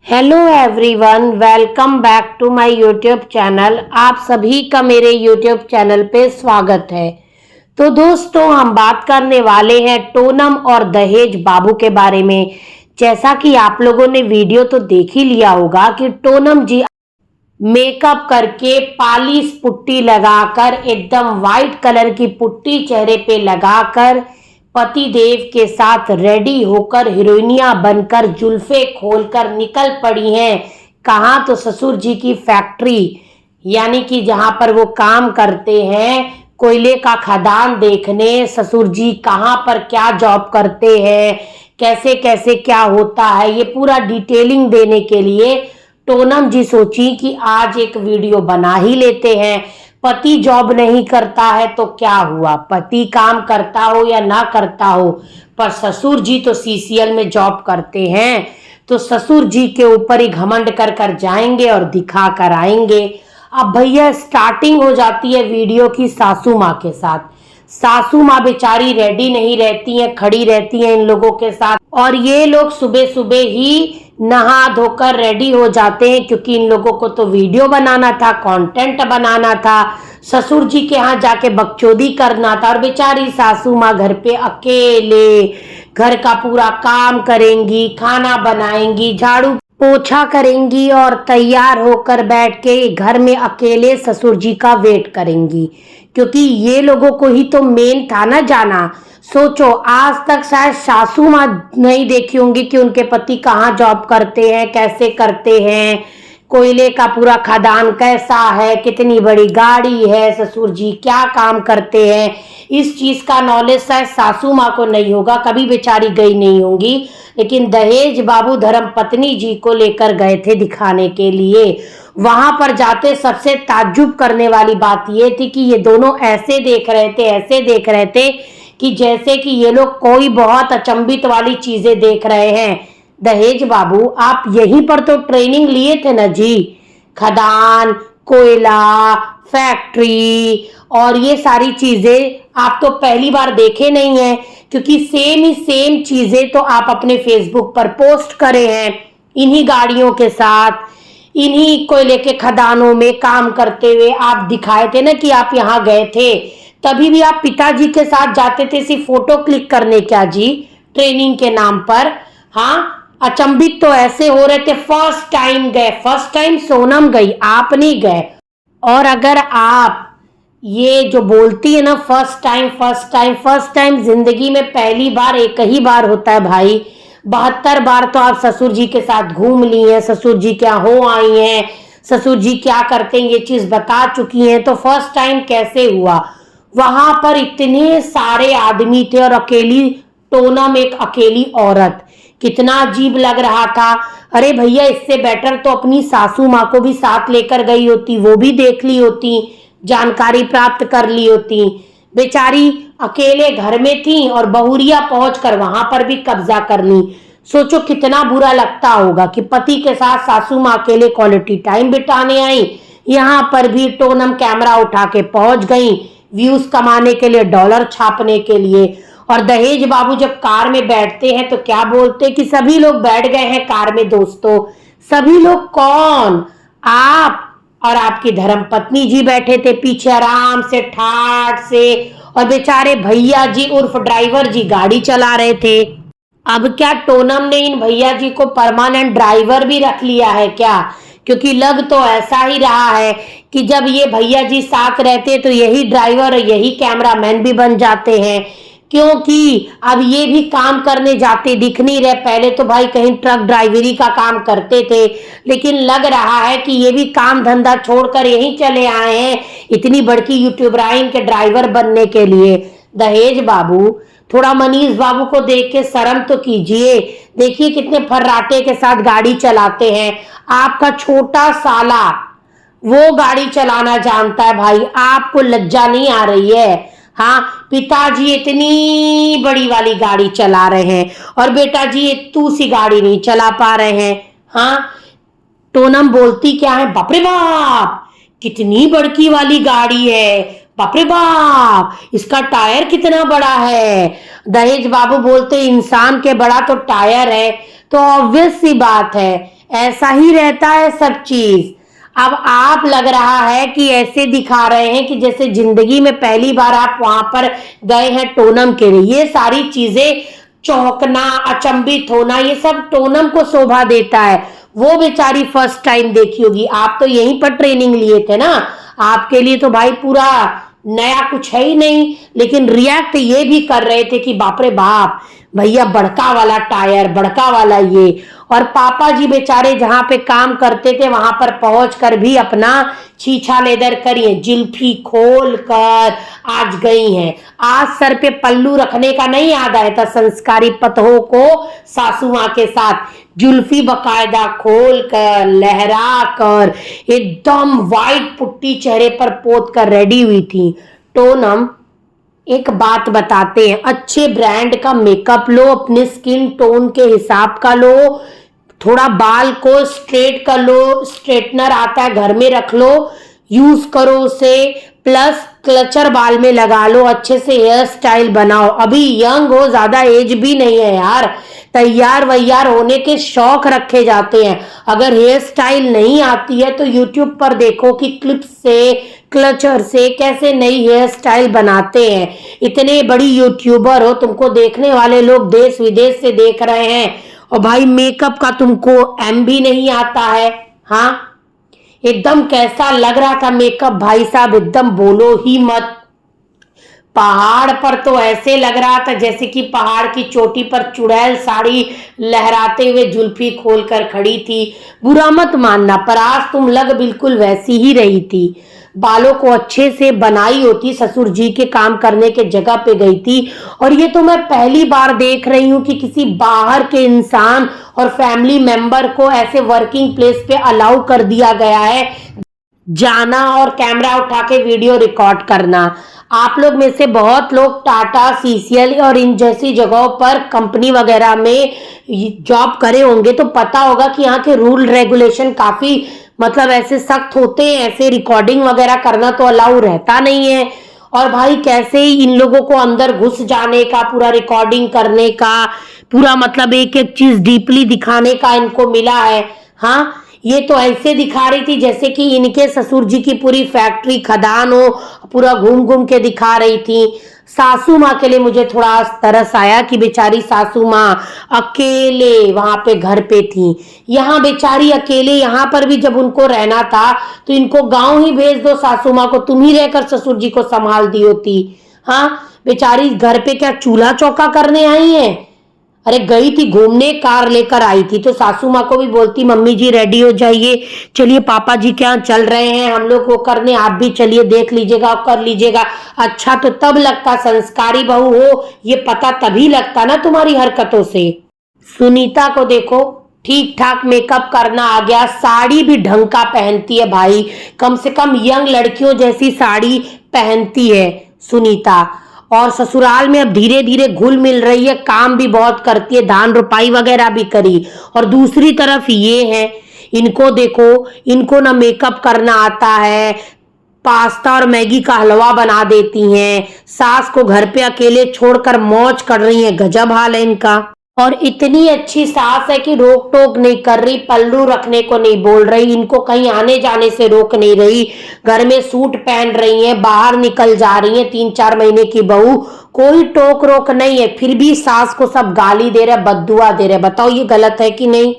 Hello everyone, welcome back to my YouTube channel. आप सभी का मेरे यूट्यूब चैनल पे स्वागत है। तो दोस्तों, हम बात करने वाले हैं टोनम और दहेज बाबू के बारे में। जैसा कि आप लोगों ने वीडियो तो देख ही लिया होगा कि टोनम जी मेकअप करके पालिश पुट्टी लगाकर एकदम वाइट कलर की पुट्टी चेहरे पे लगाकर पति देव के साथ रेडी होकर हीरोइनिया बनकर जुल्फे खोलकर निकल पड़ी हैं। कहाँ? तो ससुर जी की फैक्ट्री, यानी कि जहां पर वो काम करते हैं, कोयले का खदान देखने। ससुर जी कहाँ पर क्या जॉब करते हैं, कैसे कैसे क्या होता है, ये पूरा डिटेलिंग देने के लिए टोनम जी सोची कि आज एक वीडियो बना ही लेते हैं। पति जॉब नहीं करता है तो क्या हुआ, पति काम करता हो या ना करता हो, पर ससुर जी तो सीसीएल में जॉब करते हैं। तो ससुर जी के ऊपर ही घमंड कर कर जाएंगे और दिखा कर आएंगे। अब भैया स्टार्टिंग हो जाती है वीडियो की सासू माँ के साथ। सासू माँ बेचारी रेडी नहीं रहती हैं, खड़ी रहती हैं इन लोगों के साथ, और ये लोग सुबह सुबह ही नहा धोकर रेडी हो जाते हैं, क्योंकि इन लोगों को तो वीडियो बनाना था, कंटेंट बनाना था, ससुर जी के यहाँ जाके बकचोदी करना था। और बेचारी सासू माँ घर पे अकेले घर का पूरा काम करेंगी, खाना बनाएंगी, झाड़ू पोछा करेंगी और तैयार होकर बैठ के घर में अकेले ससुर जी का वेट करेंगी, क्योंकि ये लोगों को ही तो मेन था ना जाना। सोचो, आज तक शायद सासू माँ नहीं देखी होंगी कि उनके पति कहाँ जॉब करते हैं, कैसे करते हैं, कोयले का पूरा खदान कैसा है, कितनी बड़ी गाड़ी है, ससुर जी क्या काम करते हैं। इस चीज का नॉलेज शायद सासू माँ को नहीं होगा, कभी बेचारी गई नहीं होंगी। लेकिन दहेज बाबू धर्म पत्नी जी को लेकर गए थे दिखाने के लिए। वहां पर जाते सबसे ताज्जुब करने वाली बात ये थी कि ये दोनों ऐसे देख रहे थे कि जैसे कि ये लोग कोई बहुत अचंभित वाली चीजें देख रहे हैं। दहेज बाबू, आप यहीं पर तो ट्रेनिंग लिए थे ना जी, खदान, कोयला, फैक्ट्री और ये सारी चीजें आप तो पहली बार देखे नहीं है, क्योंकि सेम ही सेम चीजें तो आप अपने फेसबुक पर पोस्ट करे हैं इन्हीं गाड़ियों के साथ, इन्हीं कोयले के खदानों में काम करते हुए आप दिखाए थे ना कि आप यहाँ गए थे। तभी भी आप पिताजी के साथ जाते थे सिर्फ फोटो क्लिक करने, क्या जी, ट्रेनिंग के नाम पर। हाँ, अचंभित तो ऐसे हो रहे थे, फर्स्ट टाइम गए, फर्स्ट टाइम सोनम गई, आप नहीं गए। और अगर आप ये जो बोलती है ना फर्स्ट टाइम जिंदगी में पहली बार एक ही बार होता है भाई। 72 बार तो आप ससुर जी के साथ घूम ली हैं, ससुर जी क्या हो आई हैं, ससुर जी क्या करते हैं ये चीज बता चुकी हैं, तो फर्स्ट टाइम कैसे हुआ? वहां पर इतने सारे आदमी थे और अकेली टोनम एक अकेली औरत, कितना अजीब लग रहा था। अरे भैया, इससे बेटर तो अपनी सासू माँ को भी साथ लेकर गई होती, वो भी देख ली होती, जानकारी प्राप्त कर ली होती। बेचारी अकेले घर में थी और बहुरिया पहुंचकर वहां पर भी कब्जा कर ली। सोचो कितना बुरा लगता होगा कि पति के साथ सासू माँ अकेले क्वालिटी टाइम बिताने आई, यहाँ पर भी टोनम कैमरा उठा के पहुंच गई व्यूज कमाने के लिए, डॉलर छापने के लिए। और दहेज बाबू जब कार में बैठते हैं तो क्या बोलते कि सभी लोग बैठ गए हैं कार में। दोस्तों, सभी लोग कौन? आप और आपकी धर्म पत्नी जी बैठे थे पीछे आराम से ठाट से, और बेचारे भैया जी उर्फ ड्राइवर जी गाड़ी चला रहे थे। अब क्या टोनम ने इन भैया जी को परमानेंट ड्राइवर भी रख लिया है क्या? क्योंकि लग तो ऐसा ही रहा है कि जब ये भैया जी साथ रहते तो यही ड्राइवर और यही कैमरामैन भी बन जाते हैं, क्योंकि अब ये भी काम करने जाते दिख नहीं रहे। पहले तो भाई कहीं ट्रक ड्राइवरी का काम करते थे, लेकिन लग रहा है कि ये भी काम धंधा छोड़कर यहीं चले आए हैं इतनी बड़की यूट्यूबराइन के ड्राइवर बनने के लिए। दहेज बाबू, थोड़ा मनीष बाबू को देख के शर्म तो कीजिए। देखिए कितने फर्राटे के साथ गाड़ी चलाते हैं। आपका छोटा साला वो गाड़ी चलाना जानता है भाई, आपको लज्जा नहीं आ रही है? हाँ, पिताजी इतनी बड़ी वाली गाड़ी चला रहे हैं और बेटा जी ये तू सी गाड़ी नहीं चला पा रहे हैं। हाँ, टोनम बोलती क्या है, बाप रे बाप कितनी बड़की वाली गाड़ी है, बाप रे बाप इसका टायर कितना बड़ा है। दहेज बाबू बोलते इंसान के बड़ा तो टायर है, तो ऑब्वियस सी बात है ऐसा ही रहता है सब चीज। अब आप लग रहा है कि ऐसे दिखा रहे हैं कि जैसे जिंदगी में पहली बार आप वहां पर गए हैं टोनम के लिए। ये सारी चीजें, चौंकना, अचंभित होना, ये सब टोनम को शोभा देता है। वो बेचारी फर्स्ट टाइम देखी होगी, आप तो यहीं पर ट्रेनिंग लिए थे ना। आपके लिए तो भाई पूरा नया कुछ है ही नहीं, लेकिन रिएक्ट ये भी कर रहे थे कि बाप रे बाप, भैया बड़का वाला टायर, बड़का वाला ये। और पापा जी बेचारे जहां पे काम करते थे वहां पर पहुंच कर भी अपना छीछा लेदर करिए, जुल्फी खोल कर आज गई हैं। आज सर पे पल्लू रखने का नहीं याद आया था संस्कारी पतों को सासू माँ के साथ। जुल्फी बकायदा खोल कर, लहरा कर, एकदम वाइट पुट्टी चेहरे पर पोत कर रेडी हुई थी। टोनम, एक बात बताते हैं, अच्छे ब्रांड का मेकअप लो, अपने स्किन टोन के हिसाब का लो, थोड़ा बाल को स्ट्रेट कर लो, स्ट्रेटनर आता है घर में रख लो, यूज करो उसे, प्लस क्लचर बाल में लगा लो, अच्छे से हेयर स्टाइल बनाओ। अभी यंग हो, ज्यादा एज भी नहीं है यार, तैयार वैयार होने के शौक रखे जाते हैं। अगर हेयर स्टाइल नहीं आती है तो यूट्यूब पर देखो कि क्लिप से, क्लचर से कैसे नई हेयर स्टाइल बनाते हैं। इतने बड़ी यूट्यूबर हो, तुमको देखने वाले लोग देश विदेश से देख रहे हैं, और भाई मेकअप का तुमको एम भी नहीं आता है। हाँ, एकदम कैसा लग रहा था मेकअप भाई साहब, एकदम बोलो ही मत। पहाड़ पर तो ऐसे लग रहा था जैसे कि पहाड़ की चोटी पर चुड़ैल साड़ी लहराते हुए जुल्फी खोलकर खड़ी थी। बुरा मत मानना, पर आज तुम लग बिल्कुल वैसी ही रही थी। बालों को अच्छे से बनाई होती, ससुर जी के काम करने के जगह पे गई थी। और ये तो मैं पहली बार देख रही हूँ कि किसी बाहर के इंसान और फैमिली मेंबर को ऐसे वर्किंग प्लेस पे अलाउ कर दिया गया है जाना और कैमरा उठा के वीडियो रिकॉर्ड करना। आप लोग में से बहुत लोग टाटा, सीसीएल और इन जैसी जगहों पर कंपनी वगैरह में जॉब करे होंगे, तो पता होगा कि यहाँ के रूल रेगुलेशन काफी मतलब ऐसे सख्त होते हैं। ऐसे रिकॉर्डिंग वगैरह करना तो अलाउ रहता नहीं है। और भाई कैसे ही इन लोगों को अंदर घुस जाने का, पूरा रिकॉर्डिंग करने का, पूरा मतलब एक एक चीज डीपली दिखाने का इनको मिला है। हाँ, ये तो ऐसे दिखा रही थी जैसे कि इनके ससुर जी की पूरी फैक्ट्री खदान हो, पूरा घूम घूम के दिखा रही थी। सासू माँ के लिए मुझे थोड़ा तरस आया कि बेचारी सासू माँ अकेले वहां पे घर पे थी। यहाँ बेचारी अकेले, यहाँ पर भी जब उनको रहना था तो इनको गांव ही भेज दो, सासू माँ को तुम ही रहकर ससुर जी को संभाल दी होती। हाँ, बेचारी घर पे क्या चूल्हा चौका करने आई है? अरे गई थी घूमने, कार लेकर आई थी, तो सासू माँ को भी बोलती मम्मी जी रेडी हो जाइए, चलिए पापा जी क्या चल रहे हैं, हम लोग वो करने, आप भी चलिए, देख लीजिएगा, कर लीजिएगा। अच्छा तो तब लगता संस्कारी बहू हो, ये पता तभी लगता ना तुम्हारी हरकतों से। सुनीता को देखो, ठीक ठाक मेकअप करना आ गया, साड़ी भी ढंग का पहनती है भाई, कम से कम यंग लड़कियों जैसी साड़ी पहनती है सुनीता। और ससुराल में अब धीरे धीरे घुल मिल रही है, काम भी बहुत करती है, धान रुपाई वगैरह भी करी। और दूसरी तरफ ये है, इनको देखो, इनको ना मेकअप करना आता है, पास्ता और मैगी का हलवा बना देती हैं, सास को घर पे अकेले छोड़कर मौज कर रही हैं, गजब हाल है इनका। और इतनी अच्छी सास है कि रोक टोक नहीं कर रही, पल्लू रखने को नहीं बोल रही, इनको कहीं आने जाने से रोक नहीं रही, घर में सूट पहन रही हैं, बाहर निकल जा रही हैं, 3-4 महीने की बहू, कोई टोक रोक नहीं है। फिर भी सास को सब गाली दे रहे, बद्दुआ दे रहे। बताओ ये गलत है कि नहीं?